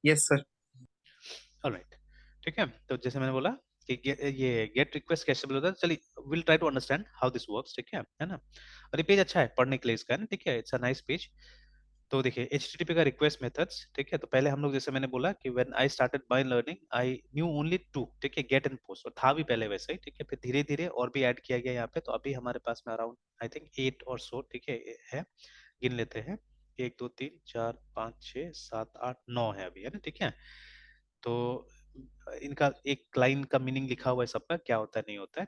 Yes sir. Alright, ठीक है। तो जैसे मैंने बोला कि ये गेट रिक्वेस्ट कैसे होता है, चलिए will try to understand how this works, ठीक है ना। और ये पेज अच्छा है पढ़ने के लिए इसका, है ना, ठीक है, इट्स अ नाइस पेज। तो देखिए HTTP का रिक्वेस्ट मेथड्स, ठीक है। तो पहले हम लोग जैसे मैंने बोला कि when I started my learning I knew only two, ठीक है, गेट एंड पोस्ट, और था भी पहले वैसे ही, ठीक है। फिर धीरे धीरे और भी ऐड किया गया यहाँ पे, तो अभी हमारे पास में अराउंड आई थिंक 8 और सो, ठीक है। गिन लेते हैं, 1 2 3 4 5 6 7 8 9 है अभी, है ना, ठीक है। तो इनका एक लाइन का मीनिंग लिखा हुआ है सबका, क्या होता है नहीं होता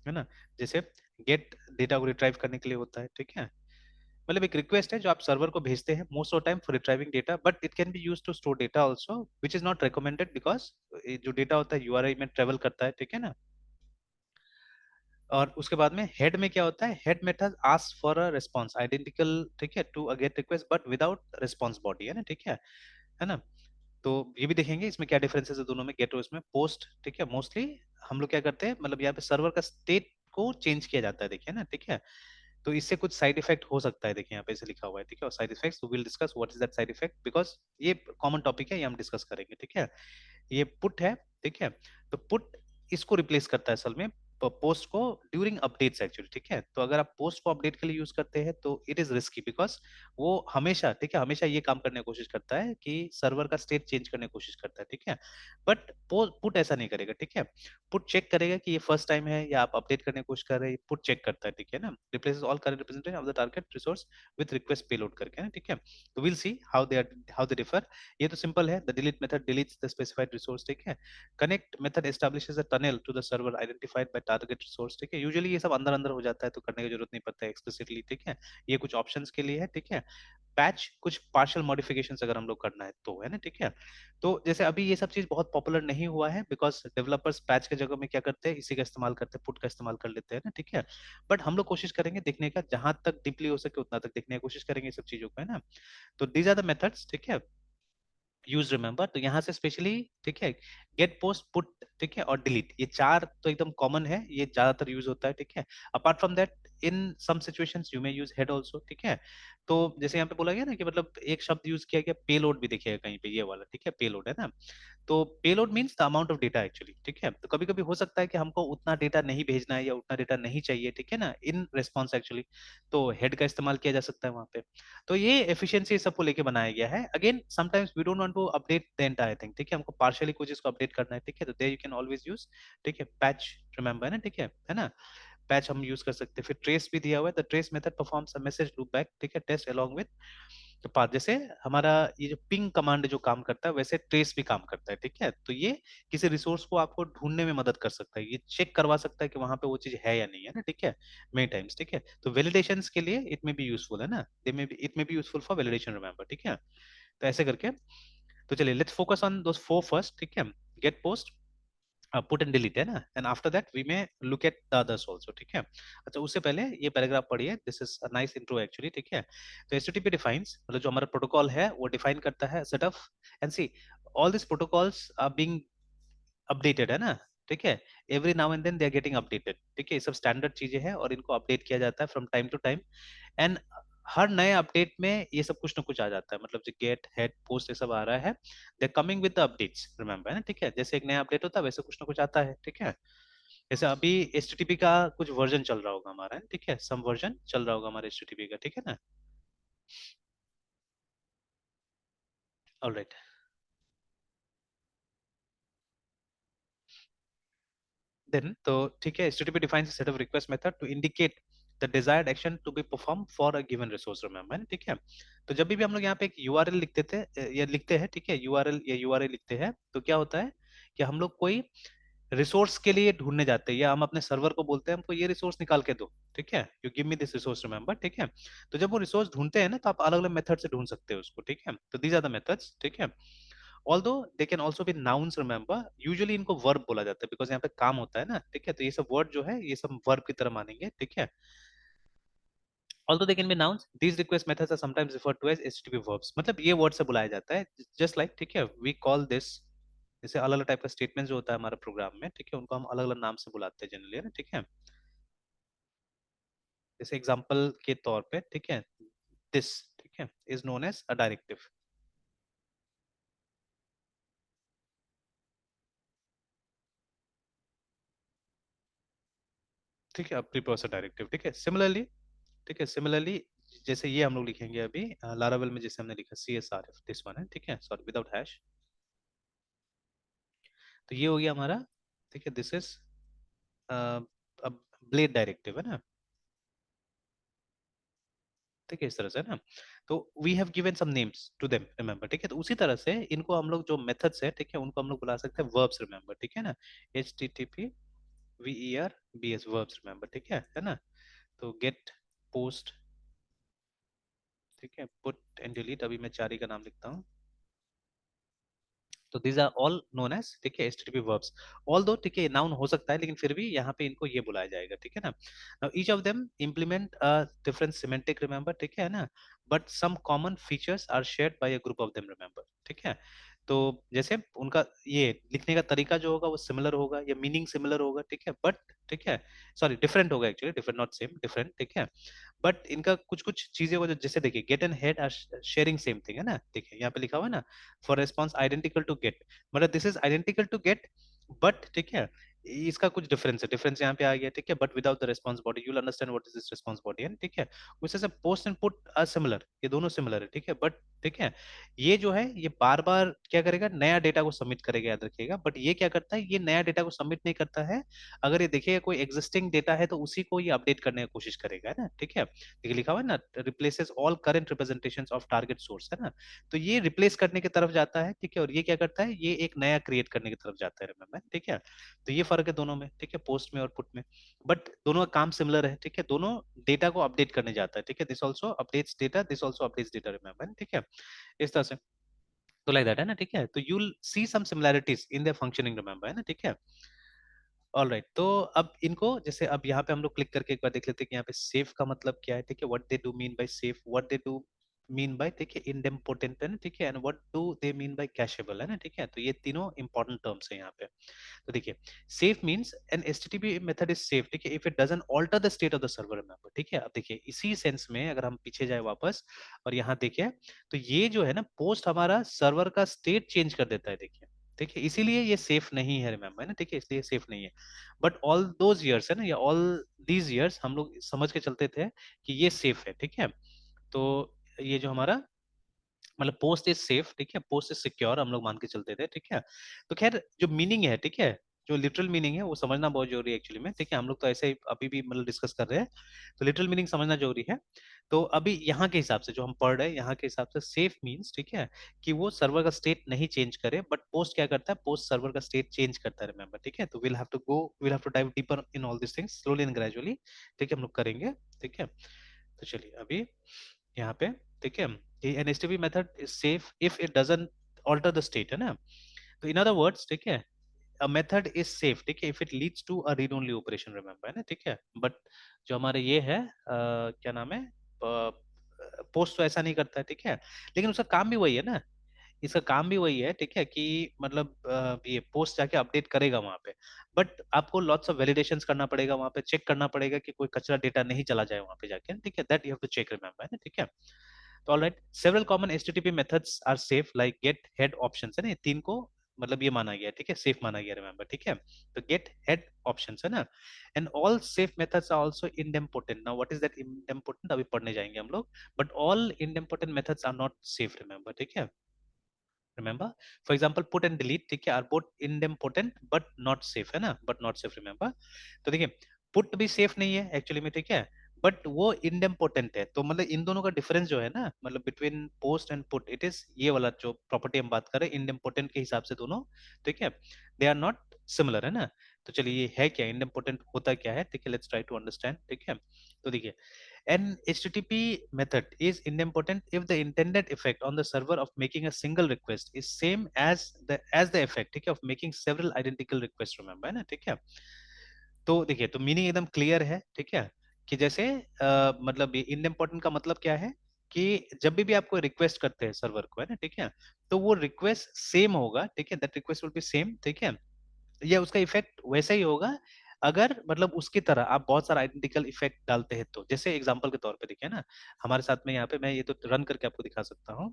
है ना। जैसे गेट डेटा को रिट्राइव करने के लिए होता है, ठीक है। मतलब एक रिक्वेस्ट है जो आप सर्वर को भेजते हैं most of time for retrieving data, but it can be used to store data also which is not recommended because जो डेटा होता है यूआरआई में ट्रेवल करता है, ठीक है ना। और उसके बाद में हेड में क्या होता है, head method ask for a response identical, ठीक है, to a get request but without response body, है ना, ठीक है ना। तो ये भी देखेंगे इसमें क्या डिफरेंसेस है दोनों में, गेट और इसमें पोस्ट, ठीक है। मोस्टली हम लोग क्या करते हैं, मतलब यहाँ पे सर्वर का स्टेट को चेंज किया जाता है, देखिए ना, ठीक है। तो इससे कुछ साइड इफेक्ट हो सकता है, देखिए यहाँ पे ऐसे लिखा हुआ है, ठीक है। और side effects will discuss what is that side effect, because ये कॉमन टॉपिक है, ये हम डिस्कस करेंगे, ठीक है। ये पुट है, ठीक है। तो पुट इसको रिप्लेस करता है असल में पोस्ट को ड्यूरिंग अपडेट्स एक्चुअली, ठीक है। तो अगर आप पोस्ट को अपडेट के लिए यूज करते हैं तो इट इज रिस्की बिकॉज वो हमेशा, ठीक है, हमेशा ये काम करने की कोशिश करता है कि सर्वर का स्टेट चेंज करने की कोशिश करता है, ठीक है। बट पुट ऐसा नहीं करेगा, ठीक है। पुट चेक करेगा कि ये फर्स्ट टाइम है या आप अपडेट करने की कोशिश कर रहे हैं, पुट चेक करता है, ठीक है ना। Replaces all current representation of the target resource with request payload करके ना, ठीक है। तो will see how they differ. ये तो सिंपल है, the delete method deletes the specified resource, ठीक है। Connect method establishes a tunnel to the server identified by target resource, ठीक है। यूजुअली ये सब अंदर अंदर हो जाता है तो करने की जरूरत नहीं पड़ता है एक्सप्लिसिटली, ठीक है। ये कुछ ऑप्शंस के लिए है, ठीक है। पैच कुछ पार्शियल मॉडिफिकेशन अगर हम लोग करना है तो, है ना, ठीक है। तो जैसे अभी ये सब चीज बहुत पॉपुलर नहीं हुआ है बिकॉज डेवलपर्स पैच के जगह में क्या करते हैं, इसी का इस्तेमाल करते हैं, पुट का इस्तेमाल कर लेते हैं ना, ठीक है। बट हम लोग कोशिश करेंगे देखने का, जहां तक डीपली हो सके उतना तक देखने की कोशिश करेंगे सब चीजों को, है ना। तो दीज आर द मेथड्स, ठीक है, यूज रिमेंबर। तो यहाँ से स्पेशली, ठीक है, गेट पोस्ट पुट, ठीक है, और डिलीट, ये चार तो एकदम कॉमन है, ये ज्यादातर यूज होता है, ठीक है। Apart from that in some situations you may use head also, ठीक है। तो जैसे यहाँ पे बोला गया ना कि मतलब एक शब्द यूज किया गया पेलोड भी, देखिएगा कहीं पे ये वाला, ठीक है, पेलोड है ना। तो payload means the amount of data actually, ठीक है। तो कभी कभी हो सकता है कि हमको उतना डेटा नहीं भेजना है या उतना डेटा नहीं चाहिए, ठीक है ना, इन रेस्पॉन्स एक्चुअली। तो हेड का इस्तेमाल किया जा सकता है वहां पे। तो ये एफिशिएंसी सबको लेके बनाया गया है। Again sometimes we don't want to update the entire thing, ठीक है, हमको पार्शियली कुछ इसको अपडेट करना है, ठीक है। तो there you can always use, ठीक है, पैच, रिमेंबर, है ना, ठीक है ना। पैच हम यूज कर सकते हैं। फिर ट्रेस भी दिया हुआ है, the trace method performs a message loop back, ठीक है, टेस्ट अलोंग विद तो पाथ। जैसे हमारा ये जो पिंग कमांड जो काम करता है वैसे ट्रेस भी काम करता है, ठीक है। तो ये किसी रिसोर्स को आपको ढूंढने में मदद कर सकता है, ये चेक करवा सकता है कि वहां पे वो चीज है या नहीं, है ना, ठीक है, मेनी टाइम्स, ठीक है। तो वैलिडेशन के लिए इट में भी यूजफुल है ना, it may be useful for validation, remember, ठीक है। तो ऐसे करके, तो चलिए let's focus on those four first, ठीक है। Get post, put and delete, है ना, and after that we may look at the others also, ठीक है। अच्छा उससे पहले ये पैराग्राफ पढ़िए, this is a nice intro actually, ठीक है। तो एचटीटीपी डिफाइंस, मतलब जो हमारा प्रोटोकॉल है वो डिफाइन करता है set of, and see all this protocols are being updated, है ना, ठीक है। Every now and then they are getting updated, ठीक है। ये सब स्टैंडर्ड चीजें हैं और इनको अपडेट किया जाता है from time to time. And हर नए अपडेट में ये सब कुछ ना कुछ आ जाता है, मतलब जो गेट हेड पोस्ट ये सब आ रहा है, they coming with the updates, remember, है ना, ठीक है। जैसे एक नया अपडेट होता है वैसे कुछ ना कुछ आता है, ठीक है। जैसे अभी HTTP का कुछ वर्जन चल रहा होगा हमारा, है, ठीक है, सम वर्जन चल रहा होगा हमारे HTTP का, ठीक है ना। ऑलराइट, देन तो ठीक है, HTTP defines a set of request method to indicate the desired action to be performed for a given resource, remember, है ना, ठीक है। तो जब भी हम लोग यहाँ पे एक URL लिखते थे या लिखते हैं, ठीक है, URL या URI लिखते हैं, तो क्या होता है कि हम लोग कोई रिसोर्स के लिए ढूंढने जाते हैं या हम अपने सर्वर को बोलते हैं हमको ये रिसोर्स निकाल के दो, ठीक है, you give me this resource, remember, ठीक है। तो जब वो रिसोर्स ढूंढते हैं ना तो आप अलग अलग मेथड से ढूंढ सकते हो उसको, ठीक है। तो दीज आर द मेथड्स, ठीक है। Although they can also be nouns, remember, usually इनको वर्ब बोला जाता है बिकॉज यहाँ पे काम होता है ना, ठीक है। तो ये सब वर्ड जो है ये सब वर्ब की तरह मानेंगे, ठीक है। Although they can be nouns, these request methods are sometimes referred to as HTTP verbs, मतलब ये वर्ड से बुलाया जाता है, जस्ट लाइक, ठीक है, वी कॉल दिस, जैसे अलग अलग टाइप का स्टेटमेंट जो होता है हमारे प्रोग्राम में, ठीक है, उनको हम अलग अलग नाम से बुलाते हैं जनरली, है ना, ठीक है। जैसे एग्जांपल के तौर पे, ठीक है, दिस, ठीक है, is known as a directive, ठीक है, प्री प्रोसेस डायरेक्टिव, ठीक है। सिमिलरली, ठीक है, सिमिलरली जैसे ये हम लोग लिखेंगे अभी लारावेल में, जैसे हमने लिखा CSRF, दिस वन है, ठीक है, सॉरी विदाउट हैश। तो ये हो गया हमारा, ठीक है, दिस इज अब ब्लेड डायरेक्टिव है ना, ठीक है, इस तरह से ना। तो we have given some names to them, remember, ठीक है। तो उसी तरह से इनको हम लोग जो मेथड्स है, ठीक है, उनको हम लोग बुला सकते हैं वर्ब्स, रिमेंबर, ठीक है ना। HTTP VERBs, वर्ब्स, रिमेंबर, ठीक है ना। तो गेट, पोस्ट, ठीक है, पुट एंड डिलीट, अभी मैं चार ही का नाम लिखता हूँ। तो these are all known as, ठीक है, एचटीटीपी वर्ब्स। ऑल दो, ठीक है, नाउन हो सकता है, लेकिन फिर भी यहाँ पे इनको ये बुलाया जाएगा, ठीक है ना। Now each of them implement a different semantic, remember, ठीक है ना, but some common features are shared by a group of them, remember, ठीक है। तो जैसे उनका ये लिखने का तरीका जो होगा वो सिमिलर होगा, या मीनिंग सिमिलर होगा, ठीक है, बट, ठीक है, सॉरी, डिफरेंट होगा actually, different not same, different, ठीक है। बट इनका कुछ कुछ चीजें होगा, जैसे देखिए get and head are sharing same thing, है ना, देखिए यहाँ पे लिखा हुआ है ना, for response identical to get, मतलब this is identical to get, but, ठीक है, इसका कुछ डिफरेंस है, डिफरेंस यहाँ पे आ गया, ठीक है, but without the response body, you will understand what is this response body, है, ठीक है। उसे से post and put are similar, ये दोनों सिमिलर है, ठीक है, बट, ठीक है, ये जो है ये बार बार क्या करेगा, नया डेटा को सबमिट करेगा, याद रखिएगा, बट ये क्या करता है, ये नया डेटा को सबमिट नहीं करता है। अगर ये देखिएगा कोई एग्जिस्टिंग डेटा है तो उसी को ये अपडेट करने की कोशिश करेगा, है ना, ठीक है। देखिए लिखा हुआ है ना, replaces all current representations of target source, है ना। तो ये रिप्लेस करने की तरफ जाता है, ठीक है, और ये क्या करता है, ये एक नया क्रिएट करने की तरफ जाता है, रिमेंबर, ठीक है। तो ये फर्क है दोनों में, ठीक है, पोस्ट में और पुट में। बट दोनों का काम सिमिलर है, ठीक है, दोनों डेटा को अपडेट करने जाता है, ठीक है, this also updates data, this also updates data, remember, ठीक है, इस तरह से। तो लाइक दैट, है ना, ठीक है, तो you will see some similarities in their functioning, remember, है ना, ठीक है। ऑल राइट, तो अब इनको जैसे अब यहाँ पे हम लोग क्लिक करके एक बार देख लेते हैं कि यहाँ पे सेफ का मतलब क्या है, ठीक है, what they do mean by safe, what they do mean by, ठीक है, इनडेम्पोटेंट, है ना, ठीक है, and what do they mean by cacheable, है ना, ठीक है। तो ये तीनों इंपॉर्टेंट टर्म्स है यहाँ पे। तो देखिए, safe means an HTTP method is safe, ठीक है, if it doesn't alter the state of the server, remember, ठीक है। अब देखिए इसी सेंस में अगर हम पीछे जाए वापस और यहाँ देखिए, तो ये जो है ना पोस्ट हमारा सर्वर का स्टेट चेंज कर देता है, देखिए, ठीक है, इसीलिए ये सेफ नहीं है, रिमेंबर, है ना, ठीक है, इसलिए सेफ नहीं है। बट ऑल दोज ईयर्स, है ना, या ऑल दीज ईयर्स हम लोग समझ के चलते थे कि ये सेफ है, ठीक है। तो ये जो हमारा मतलब पोस्ट इज सेफ, ठीक है, पोस्ट इज सिक्योर हम लोग मान के चलते थे, ठीक है। तो खैर जो मीनिंग है, ठीक है, जो लिटरल मीनिंग है वो समझना बहुत जरूरी है एक्चुअली में, ठीक है, हम लोग तो ऐसे ही अभी भी मतलब डिस्कस कर रहे हैं, तो लिटरल मीनिंग समझना जरूरी है। तो अभी यहाँ के हिसाब से जो हम पढ़ रहे हैं, यहाँ के हिसाब से सेफ मीन्स, ठीक है, कि वो सर्वर का स्टेट नहीं चेंज करे, बट पोस्ट क्या करता है, पोस्ट सर्वर का स्टेट चेंज करता है, रिमेंबर, ठीक है। तो will have to dive deeper in all this things slowly and gradually, ठीक है, हम लोग करेंगे, ठीक है। तो चलिए अभी यहाँ पे, ठीक है, an HTTP method is safe if it doesn't alter the state, है ना। तो इन अदर वर्ड्स, ठीक है, अ मेथड इज सेफ, ठीक है, if it leads to a read only operation, remember, है ना, ठीक है। बट जो हमारे ये है क्या नाम है, पोस्ट तो ऐसा नहीं करता है, ठीक है, लेकिन उसका काम भी वही है ना, इसका काम भी वही है, ठीक है, कि मतलब ये पोस्ट जाके अपडेट करेगा वहां पे, बट आपको लॉट्स ऑफ वैलिडेशंस करना पड़ेगा वहां पे, चेक करना पड़ेगा कि कोई कचरा डेटा नहीं चला जाए वहां पे जाके, ठीक है, that you have to check, remember, है ना, ठीक है। तो alright, several common HTTP methods are safe like get head options, है ना, ये तीन को मतलब ये माना गया, ठीक है, सेफ माना गया, रिमेंबर, ठीक है। तो गेट हेड ऑप्शंस, है ना, and all safe methods are also idempotent. Now what is that idempotent, अभी पढ़ने जाएंगे हम लोग, but all idempotent methods are not safe, remember, ठीक है। Remember, for example put and delete, ठीक है, are both idempotent but not safe, है ना, बट नॉट सेफ, रिमेंबर। तो देखिए पुट भी सेफ नहीं है एक्चुअली में, ठीक है, बट वो इनडेम्पोटेंट है, तो मतलब इन दोनों का डिफरेंस जो है ना, मतलब between post and put, it is ये वाला जो प्रॉपर्टी हम बात कर रहे हैं इनडेम्पोटेंट के हिसाब से दोनों, ठीक है, दे आर नॉट सिमिलर, है ना। तो चलिए ये है क्या, इनडेम्पोटेंट होता क्या है, ठीक है, लेट्स ट्राई टू अंडरस्टैंड, ठीक है। तो देखिए, an HTTP method is idempotent if the intended effect on the server of making a single request is same as the effect, ठीक है, of making several identical requests, remember, है ना, ठीक है। तो देखिए, तो मीनिंग एकदम क्लियर है, ठीक है, कि जैसे मतलब ये इनइम्पोर्टेंट का मतलब क्या है, कि जब भी आप कोई रिक्वेस्ट करते हैं सर्वर को, है ना, ठीक है, तो वो रिक्वेस्ट सेम होगा, ठीक है, that request will be same, ठीक है, या उसका इफेक्ट वैसा ही होगा अगर मतलब उसकी तरह आप बहुत सारा आइडेंटिकल इफेक्ट डालते हैं, तो जैसे एग्जांपल के तौर पे देखिए ना, हमारे साथ में यहाँ पे मैं ये तो रन करके आपको दिखा सकता हूँ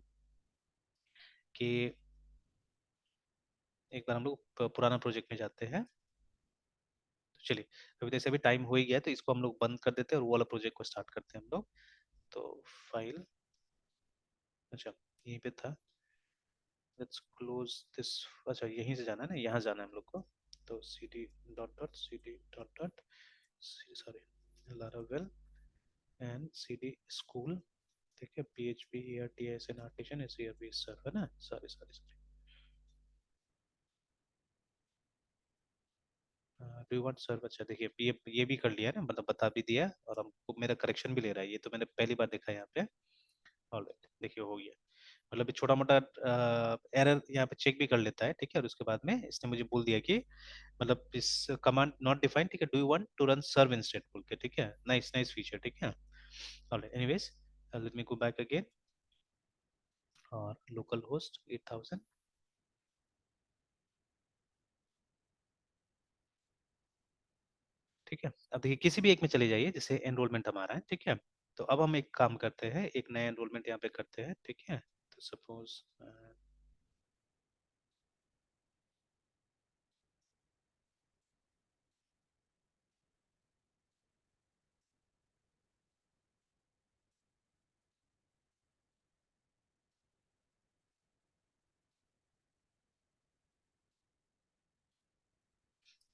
कि एक बार हम लोग पुराना प्रोजेक्ट में जाते हैं, तो चलिए, अभी जैसे अभी टाइम हो ही गया है, तो इसको हम लोग बंद कर देते हैं और वो वाला प्रोजेक्ट को स्टार्ट करते हैं हम लोग। तो फाइल, अच्छा यहीं पे था, लेट्स क्लोज दिस। अच्छा यहीं से जाना है ना, यहाँ जाना है हम लोग को। तो C D dot dot C D dot dot, sorry, Laravel and C D school, ठीक है, P H P E R T S N artisan S E R B serve है ना, sorry sorry sorry, do you want serve. अच्छा देखिए, ये भी कर लिया है ना, मतलब बता भी दिया, और हमको मेरा करेक्शन भी ले रहा है, ये तो मैंने पहली बार देखा है यहाँ पे। ऑलराइट, देखिए हो गया, मतलब ये छोटा मोटा एरर यहाँ पे चेक भी कर लेता है, ठीक है। और उसके बाद में इसने मुझे बोल दिया कि मतलब इस कमांड नॉट डिफाइंड, ठीक है, do you want to run serve instead बोल के, ठीक है, नाइस नाइस फीचर, ठीक है। Alright, anyways let me go back again, और लोकल होस्ट 8000, ठीक है। अब देखिए किसी भी एक में चले जाइए, जैसे एनरोलमेंट हमारा है, ठीक है। तो अब हम एक काम करते हैं, एक नया एनरोलमेंट यहाँ पे करते हैं, ठीक है। तो सपोज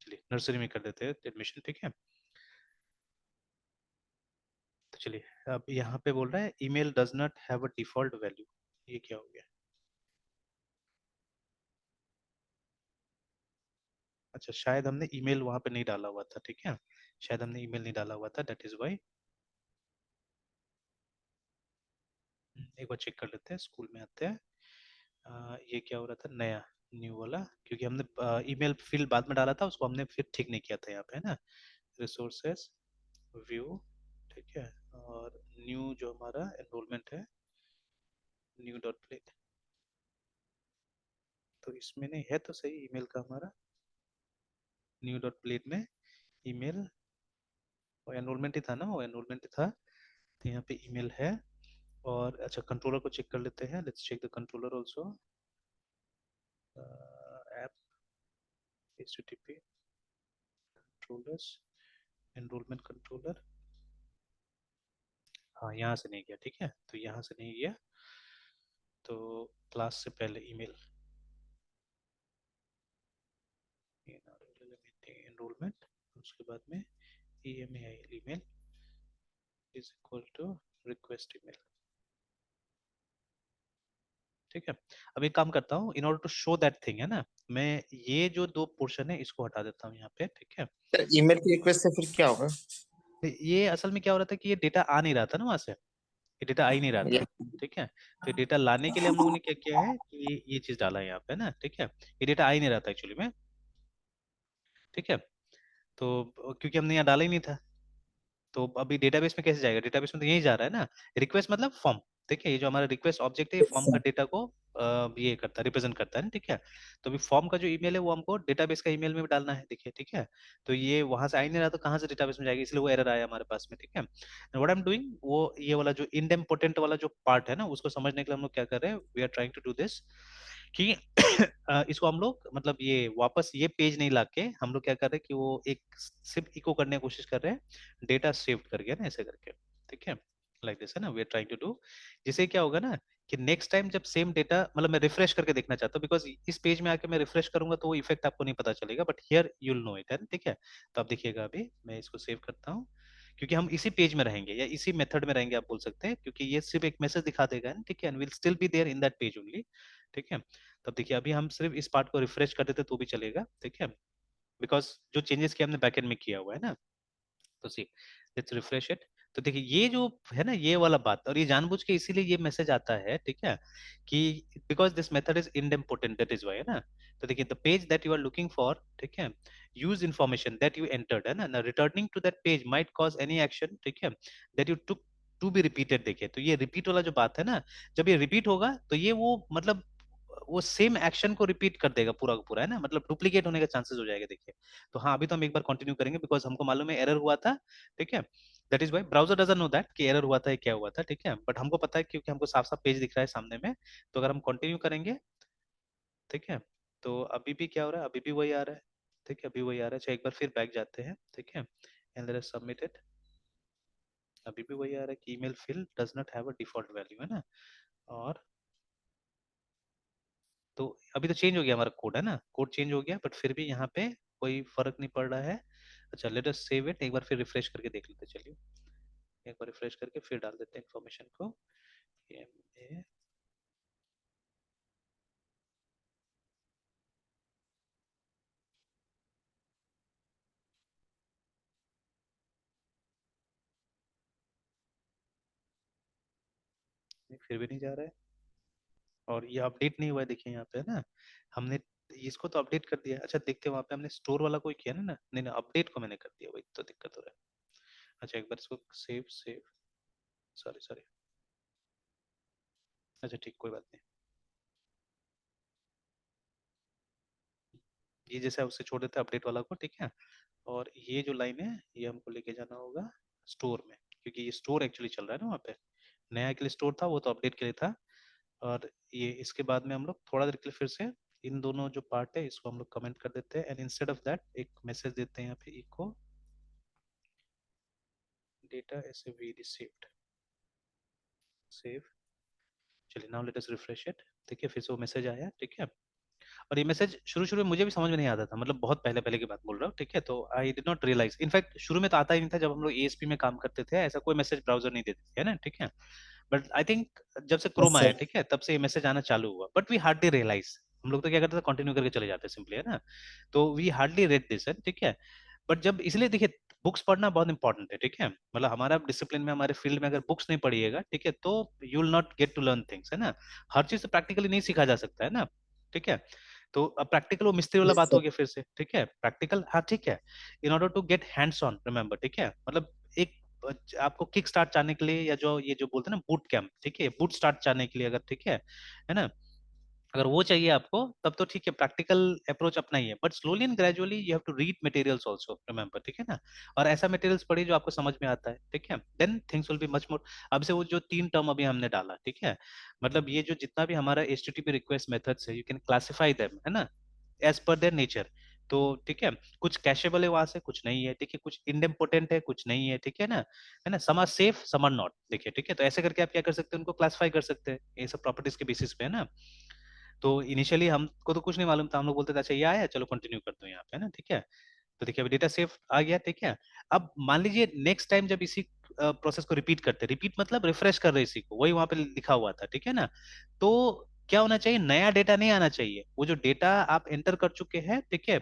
चलिए नर्सरी में कर देते हैं एडमिशन, ठीक है। तो चलिए, अब यहाँ पे बोल रहा है email does not have a default value, ये क्या हो गया। अच्छा शायद हमने ईमेल वहां पे नहीं डाला हुआ था, ठीक है, शायद हमने ईमेल नहीं डाला हुआ था, दैट इज वाई। एक बार चेक कर लेते हैं, स्कूल में आते हैं। ये क्या हो रहा था, नया न्यू वाला, क्योंकि हमने ईमेल फील्ड बाद में डाला था, उसको हमने फिर ठीक नहीं किया था यहाँ पे, है ना। रिसोर्सेस, व्यू, ठीक है, और न्यू जो हमारा एनरोलमेंट है, न्यू डॉट प्ले, तो इसमें नहीं है तो सही ईमेल का हमारा, न्यू डॉट प्लेट में ईमेल, और एनरोलमेंट ही था ना, वो एनरोलमेंट ही था, तो यहाँ पे ईमेल है। और अच्छा कंट्रोलर को चेक कर लेते हैं, let's check the controller also, app http controllers, enrolment controller, हाँ यहाँ से नहीं गया, ठीक है, तो यहाँ से नहीं गया, तो क्लास से पहले ईमेल, एनरोलमेंट, उसके बाद में email email is equal to request email, ठीक है। अब एक काम करता हूँ, in order to show that thing, है ना, मैं ये जो दो पोर्शन है इसको हटा देता हूँ यहाँ पे, ठीक है। ईमेल की रिक्वेस्ट से फिर क्या होगा? तो ये असल में क्या हो रहा था कि ये डेटा आ नहीं रहा था ना वहां से, ये डेटा आ ही नहीं रहा था, या ठीक है। तो ये डेटा लाने के लिए हम लोगों ने क्या किया है कि ये चीज डाला है यहाँ पे ना, ठीक है, ये डेटा आ ही नहीं रहा था एक्चुअली में, ठीक है। तो क्योंकि हमने यहाँ डाला ही नहीं था, तो अभी डेटाबेस में कैसे जाएगा, डेटाबेस में तो यही जा रहा है ना, रिक्वेस्ट मतलब फॉर्म, ठीक है, ये जो हमारा रिक्वेस्ट ऑब्जेक्ट है, ये फॉर्म का डेटा को ये करता है, रिप्रेजेंट करता है ना, ठीक है। तो अभी फॉर्म का जो ईमेल है वो हमको डेटाबेस का ईमेल में भी डालना है, देखिए, ठीक है। तो ये वहां से आ ही नहीं रहा, तो कहाँ से डेटाबेस में जाएगा, इसलिए वो एरर आया हमारे पास में, ठीक है। व्हाट आई एम डूइंग, वो ये वाला जो इंडेम्पोर्टेंट वाला जो पार्ट है ना, उसको समझने के लिए हम लोग क्या कर रहे हैं, we are trying to do this कि इसको हम लोग मतलब ये वापस ये पेज नहीं लाके हम लोग क्या कर रहे हैं कि वो एक सिर्फ इको करने की कोशिश कर रहे हैं, डेटा सेव कर गया ना ऐसे करके, ठीक है, लाइक दिस है ना, we are trying to do. जिससे क्या होगा ना कि नेक्स्ट टाइम जब सेम डेटा, मतलब मैं रिफ्रेश करके देखना चाहता हूँ, बिकॉज इस पेज में आके मैं रिफ्रेश करूंगा तो वो इफेक्ट आपको नहीं पता चलेगा, but here you'll no it, है ना, ठीक है। तो आप देखिएगा, अभी मैं इसको सेव करता हूँ, क्योंकि हम इसी पेज में रहेंगे या इसी मेथड में रहेंगे आप बोल सकते हैं, क्योंकि ये सिर्फ एक मैसेज दिखा देगा, ठीक है, and will still be there in that page only, ठीक है। तब देखिए अभी हम सिर्फ इस पार्ट को रिफ्रेश कर देते तो भी चलेगा, ठीक है, बिकॉज जो चेंजेस किया हमने बैकएंड में किया हुआ है ना। तो सी, लेट्स रिफ्रेश इट। तो देखिए ये जो है ना ये वाला बात, और ये जानबूझ के इसीलिए ये मैसेज आता है, ठीक है, कि because this method is idempotent, that is why, है ना। तो देखिए the page that you are looking for, ठीक है, use information that you entered, है ना, returning to that page might cause any action, ठीक है, that you took to be repeated. देखिए तो ये रिपीट वाला जो बात है ना, जब ये रिपीट होगा तो ये वो मतलब वो सेम एक्शन को रिपीट कर देगा पूरा का पूरा, है ना, मतलब डुप्लीकेट होने का चांसेस हो जाएगा, देखिए। तो हाँ अभी तो हम एक बार कंटिन्यू करेंगे, बिकॉज हमको मालूम है एरर हुआ था, ठीक है। That is why browser doesn't know that कि एरर हुआ था या क्या हुआ था, ठीक है, बट हमको पता है क्योंकि हमको साफ साफ पेज दिख रहा है सामने में। तो अगर हम कंटिन्यू करेंगे, ठीक है, तो अभी भी क्या हो रहा है, अभी भी वही आ रहा है, ठीक है, अभी वही आ रहा है। अच्छा एक बार फिर बैक जाते हैं, ठीक है, and let us submit it. अभी भी वही आ रहा है कि email field does not have a default value, है ना। और तो अभी तो चेंज हो गया हमारा कोड, है ना, कोड चेंज हो गया, बट फिर भी यहाँ पे कोई फर्क नहीं पड़ रहा है। अच्छा लेट अस सेव इट, एक बार फिर रिफ्रेश करके देख लेते हैं, चलिए एक बार रिफ्रेश करके फिर डाल देते हैं इन्फॉर्मेशन को। ये फिर भी नहीं जा रहा है, और ये अपडेट नहीं हुआ है, देखिए यहाँ पे, है ना। हमने इसको तो अपडेट कर दिया। अच्छा देखते हैं वहाँ पे हमने स्टोर वाला कोई किया ना, नहीं नहीं, अपडेट को मैंने कर दिया, वही तो दिक्कत हो रहा है। अच्छा एक बार इसको सेव सेव, सॉरी सॉरी। अच्छा ठीक, कोई बात नहीं। ये जैसे उससे छोड़ देते हैं अपडेट वाला को, ठीक है। और ये जो लाइन है ये हमको लेके जाना होगा स्टोर में, क्योंकि ये स्टोर एक्चुअली चल रहा है ना वहाँ पे। नया के लिए स्टोर था, वो तो अपडेट के लिए था। और ये इसके बाद में हम लोग थोड़ा देर के लिए फिर से इन दोनों जो पार्ट है इसको हम लोग कमेंट कर देते हैं, एंड इंस्टेड ऑफ दैट एक मैसेज देते हैं यहाँ पे, इको डेटा ऐसे वी रिसीव्ड सेव। चलिए now let us refresh it, ठीक है, फिर से वो मैसेज आया, ठीक है। और ये मैसेज शुरू शुरू में मुझे भी समझ में नहीं आता था, मतलब बहुत पहले पहले की बात बोल रहा हूँ, ठीक है। तो I did not realise, in fact शुरू में तो आता ही नहीं था, जब हम लोग एएसपी में काम करते थे ऐसा कोई मैसेज ब्राउजर नहीं देते थे, है ना, ठीक है। बट आई थिंक जब से यस क्रोम आया, सर। ठीक है, तब से ये मैसेज आना चालू हुआ, बट वी हार्डली रियलाइज। हम लोग तो क्या करते थे, कंटिन्यू करके चले जाते सिंपली, है ना। तो वी हार्डली रेड दिस, है ठीक है। बट जब इसलिए देखिए, बुक्स पढ़ना बहुत इंपॉर्टेंट है, ठीक है। मतलब हमारा डिसिप्लिन में, हमारे फील्ड में अगर बुक्स नहीं पढ़िएगा, ठीक है, तो you will not get to learn things, है ना। हर चीज प्रैक्टिकली नहीं सीखा जा सकता है ना, ठीक है। तो अब प्रैक्टिकल वो मिस्त्री वाला यस बात हो सर। गया फिर से, ठीक है, प्रैक्टिकल, हाँ ठीक है। In order to get hands on, remember, ठीक है, मतलब एक आपको किक स्टार्ट चाहने के लिए, या जो ये जो बोलते हैं ना बूट कैंप, ठीक है, बूट स्टार्ट चाहने के लिए अगर, ठीक है ना, अगर वो चाहिए आपको, तब तो ठीक है, प्रैक्टिकल अप्रोच अपना ही है, but slowly and gradually you have to read materials also, remember, ठीक है ना। और ऐसा मटेरियल्स पढ़िए जो आपको समझ में आता है, ठीक है, then things will be much more. अब से वो जो 3 टर्म अभी हमने डाला, ठीक है, मतलब ये जो जितना भी हमारा HTTP रिक्वेस्ट मेथड्स है, यू कैन क्लासिफाई देम, है ना, एज पर देयर नेचर। तो ठीक है, कुछ कैशेबल है वहां से, कुछ नहीं है, ठीक है, कुछ इंडेम्पोर्टेंट है, कुछ नहीं है, ठीक है ना, some are safe, some are not, देखिए, ठीक है। तो ऐसे करके आप क्या कर सकते हैं, उनको क्लासिफाई कर सकते हैं, ये सब प्रॉपर्टीज के बेसिस पे, है ना। तो इनिशियली हमको तो कुछ नहीं मालूम था, हम लोग बोलते थे अच्छा ये आया, चलो कंटिन्यू करते हैं यहाँ पे, है ना, ठीक है। तो देखिए अभी डेटा सेफ आ गया, ठीक है। अब मान लीजिए नेक्स्ट टाइम जब इसी प्रोसेस को रिपीट करते, रिपीट मतलब रिफ्रेश कर रहे इसी को, वही वहां पे लिखा हुआ था, ठीक है ना। तो क्या होना चाहिए, नया डेटा नहीं आना चाहिए, वो जो डेटा आप एंटर कर चुके हैं, ठीक है,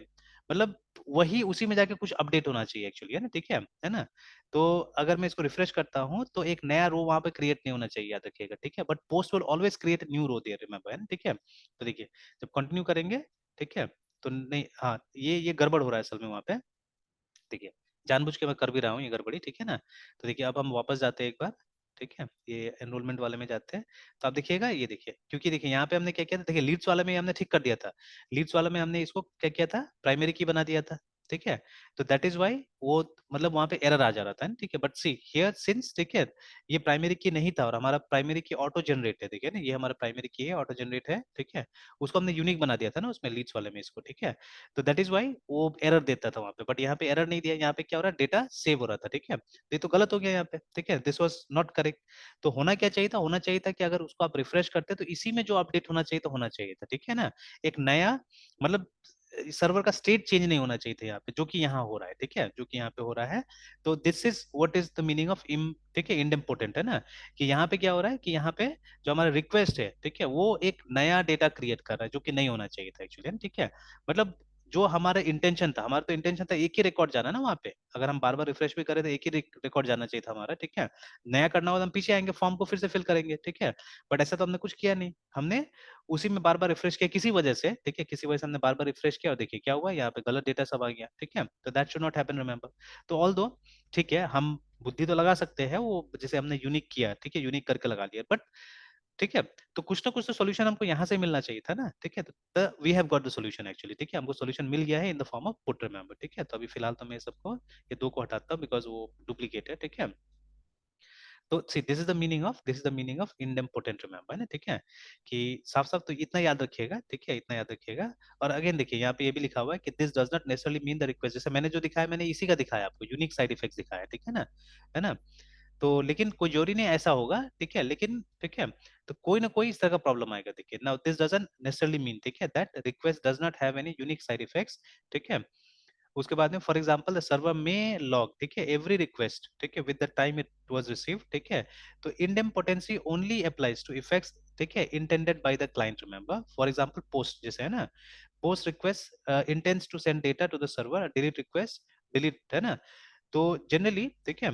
मतलब वही उसी में जाके कुछ अपडेट होना चाहिए एक्चुअली, है ना, ठीक है ना। तो अगर मैं इसको रिफ्रेश करता हूँ तो एक नया रो वहां पे क्रिएट नहीं होना चाहिए, याद रखिएगा, ठीक है, but post will always create new row there, remember, है ना, ठीक है। तो देखिए जब कंटिन्यू करेंगे, ठीक है, तो नहीं, हाँ ये गड़बड़ हो रहा है असल में वहां पे, देखिए, जानबूझ के मैं कर भी रहा हूँ ये गड़बड़ी, ठीक है ना। तो देखिए अब हम वापस जाते हैं एक बार, ठीक है, ये एनरोलमेंट वाले में जाते हैं। तो आप देखिएगा, ये देखिए, क्योंकि देखिए यहाँ पे हमने क्या किया था, देखिए लीड्स वाले में हमने ठीक कर दिया था। लीड्स वाले में हमने इसको क्या किया था, प्राइमरी की बना दिया था, ठीक है। तो दैट इज वाई वो, मतलब वहां पे एरर आ जा रहा था, ठीक है। बट सी हियर सिंस, ठीक है, ये प्राइमरी की नहीं था, और हमारा प्राइमरी की ऑटो जनरेट है, देखिए ना, ये हमारा प्राइमरी की है, ऑटो जनरेट है, ठीक है। उसको हमने यूनिक बना दिया था ना उसमें, लीड्स वाले में इसको, ठीक है। तो दैट इज वाई वो एरर देता था वहां पे, बट यहाँ पे एरर नहीं दिया, यहाँ पे क्या हो रहा है, डेटा सेव हो रहा था, ठीक है। ये तो गलत हो गया यहाँ पे, ठीक है, दिस वाज नॉट करेक्ट। तो होना क्या चाहिए था, होना चाहिए था कि अगर उसको आप रिफ्रेश करते तो इसी में जो अपडेट होना चाहिए, तो होना चाहिए था, ठीक है ना। एक नया, मतलब सर्वर का स्टेट चेंज नहीं होना चाहिए था यहाँ पे, जो कि यहाँ हो रहा है, ठीक है, जो कि यहाँ पे हो रहा है। तो this is what is the meaning of इम, ठीक है, इंडेम्पोर्टेंट, है ना, कि यहाँ पे क्या हो रहा है, कि यहाँ पे जो हमारा रिक्वेस्ट है, ठीक है, वो एक नया डेटा क्रिएट कर रहा है, जो कि नहीं होना चाहिए था एक्चुअली, ठीक है। मतलब जो हमारा इंटेंशन था, हमारा तो इंटेंशन था एक ही रिकॉर्ड जाना ना वहाँ पे, अगर हम बार बार रिफ्रेश भी करें तो एक ही रिकॉर्ड जाना चाहिए था हमारा, ठीक है। नया करना हो तो हम पीछे आएंगे, फॉर्म को फिर से फिल करेंगे, ठीक है। बट ऐसा तो हमने कुछ किया नहीं, हमने उसी में बार बार रिफ्रेश किया किसी वजह से, ठीक है, किसी वजह से हमने बार बार रिफ्रेश किया, और देखिए क्या हुआ, यहाँ पे गलत डेटा सब आ गया, ठीक है। तो that should not happen, remember. तो ऑल दो, ठीक है, हम बुद्धि तो लगा सकते हैं, वो जैसे हमने यूनिक किया, ठीक है, यूनिक करके लगा लिया, बट ठीक है, तो कुछ ना कुछ तो सोल्यूशन हमको यहाँ से मिलना चाहिए था ना, ठीक है। तो we have got the solution actually, ठीक है, हमको सोल्यूशन मिल गया है in the form of put, remember, ठीक है। तो अभी फिलहाल तो मैं सबको ये दो को हटाता हूँ, बिकॉज वो डुप्लीकेट है, ठीक है। तो see this is the meaning of idempotent remember, है ना, ठीक है, कि साफ साफ तो इतना याद रखिएगा, ठीक है, इतना याद रखिएगा। और अगेन देखिए यहाँ पे ये भी लिखा हुआ है कि this does not necessarily mean the request, जैसे मैंने जो दिखाया मैंने इसी का दिखाया आपको, यूनिक साइड इफेक्ट्स दिखाया, ठीक है ना। तो लेकिन कोई जरूरी नहीं ऐसा होगा, ठीक है, लेकिन ठीक है, तो कोई ना कोई इस तरह का प्रॉब्लम आएगा। देखिए now this doesn't necessarily mean, ठीक है, that request does not have any unique side effects, ठीक है। उसके बाद में फॉर एग्जांपल द सर्वर में लॉग, ठीक है, एवरी रिक्वेस्ट, ठीक है, with the time it was received, ठीक है। तो idempotency only applies to effects, ठीक है, intended by the client, remember. For example post जैसे है ना, post request intends to send data to the server, delete request delete, है ना। तो जनरली ठीक है,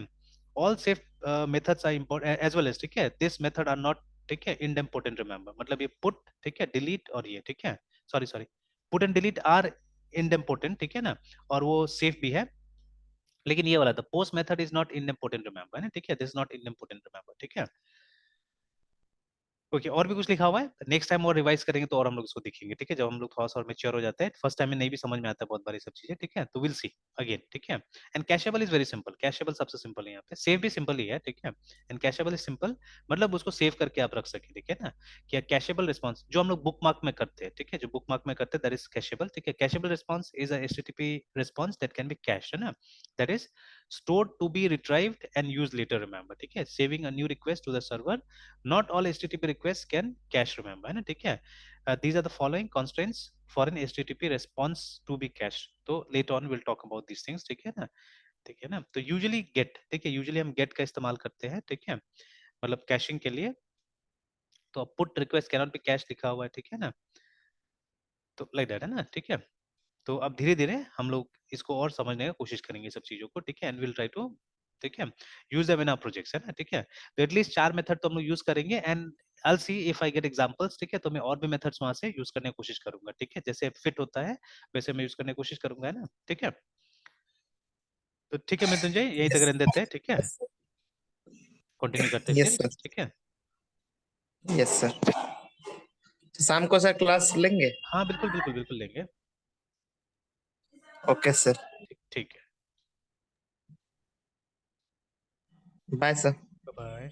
all safe methods are important as well as, ठीक है, दिस मेथड आर नॉट, ठीक है, इंडेम्पोटेंट, रिमेंबर। मतलब ये पुट, ठीक है, डिलीट और ये, ठीक है, sorry sorry, put and delete are idempotent, ठीक है ना, और वो सेफ भी है। लेकिन ये वाला the post method is not idempotent, remember, है ना, ठीक है, दिस नॉट इंडेम्पोटेंट, रिमेंबर, ठीक है। ओके और भी कुछ लिखा हुआ है, नेक्स्ट टाइम और रिवाइज करेंगे तो और हम लोग इसको देखेंगे, ठीक है, जब हम लोग थोड़ा सा और मेच्योर हो जाते हैं। फर्स्ट टाइम में नहीं भी समझ में आता है बहुत बारी सब चीजें, ठीक है, तो विल सी अगेन, ठीक है। एंड कैशेबल इज वेरी सिंपल, कैशेबल सबसे सिंपल है यहाँ पे, सेव भी सिंपल ही है, ठीक है। एंड कैशेबल इज सिंपल, मतलब उसको सेव करके आप रख सके, ठीक है ना। क्या कैशेबल रिस्पॉन्स जो हम लोग बुक मार्क में करते हैं, ठीक है, जो बुक मार्क में करते हैं दैट इज कैशेबल, ठीक है। Cacheable response is a HTTP response that can be cache, है ना, that is stored to be retrieved and used later, remember, ठीक है, saving a new request to the server, not all http requests can cache, remember, है ना, ठीक है। These are the following constraints for an http response to be cached, तो later on we'll talk about these things, ठीक है ना, ठीक है ना। तो यूजुअली गेट, ठीक है, यूजुअली हम गेट का इस्तेमाल करते हैं, ठीक है, मतलब कैशिंग के लिए। तो put request cannot be cash लिखा हुआ है, ठीक है ना, तो लाइक दैट, है ना, ठीक है। तो अब धीरे धीरे हम लोग इसको और समझने की कोशिश करेंगे सब चीजों को, ठीक है, एंड विल ट्राई टू, ठीक है, use them in our projects, है ना, ठीक है। तो एटलीस्ट 4 मेथड तो हम लोग यूज करेंगे and I see if I get examples, ठीक है, तो मैं और भी मेथड्स वहां से यूज करने की कोशिश करूंगा, ठीक है, जैसे फिट होता है वैसे मैं यूज करने की कोशिश करूंगा, है ना, ठीक है। तो ठीक है मृत्युंजय यहीं तक यस। रहने देते हैं, ठीक है, यस कंटिन्यू करते हैं यस फिर, सर। ठीक है। Yes sir. तो शाम को सर क्लास लेंगे? हाँ बिल्कुल बिल्कुल बिल्कुल लेंगे। Okay sir. ठीक ठीक है। Bye sir. Bye bye.